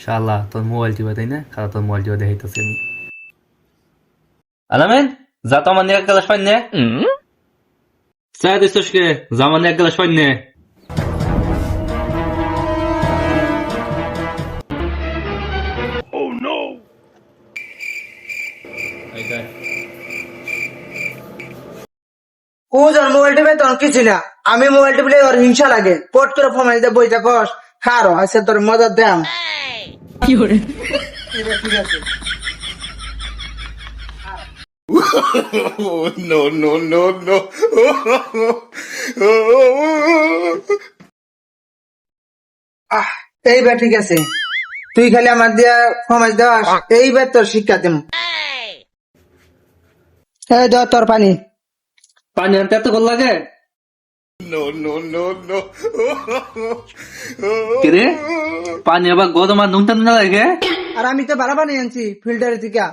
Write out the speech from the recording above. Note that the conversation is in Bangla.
শালা তোর মোবাইল টিপা তাই না? খালা তোর মোবাইল টিপা দেখাইতেছি আমি। আলামিন, যা তো আমার নিয়ে এক গ্লাস পানি নে। চা দিছিস কে? যা আমার নিয়ে এক গ্লাস পানি নে। ও যার মোবাইল টিপে তখন কিছু না, আমি মোবাইল টিপলে ওর হিংসা লাগে, পট করে ফমাই দিয়ে বইটা কস খারো আছে তোর মজার দাম। এবার ঠিক আছে। Oh, no, no, no, no. আহ এইবার ঠিক আছে, তুই খালি আমার দিয়া ফমাই দেওয়াস, এইবার তোর শিক্ষা দেব। এই ধর তোর পানি। পানি আনতে এত গোল লাগে? No, no, no, no. কিরে পানি আবার গরম আর নুনটা নুন লাগে? আর আমি তো ভালো পানি আনছি ফিল্টারের থেকে।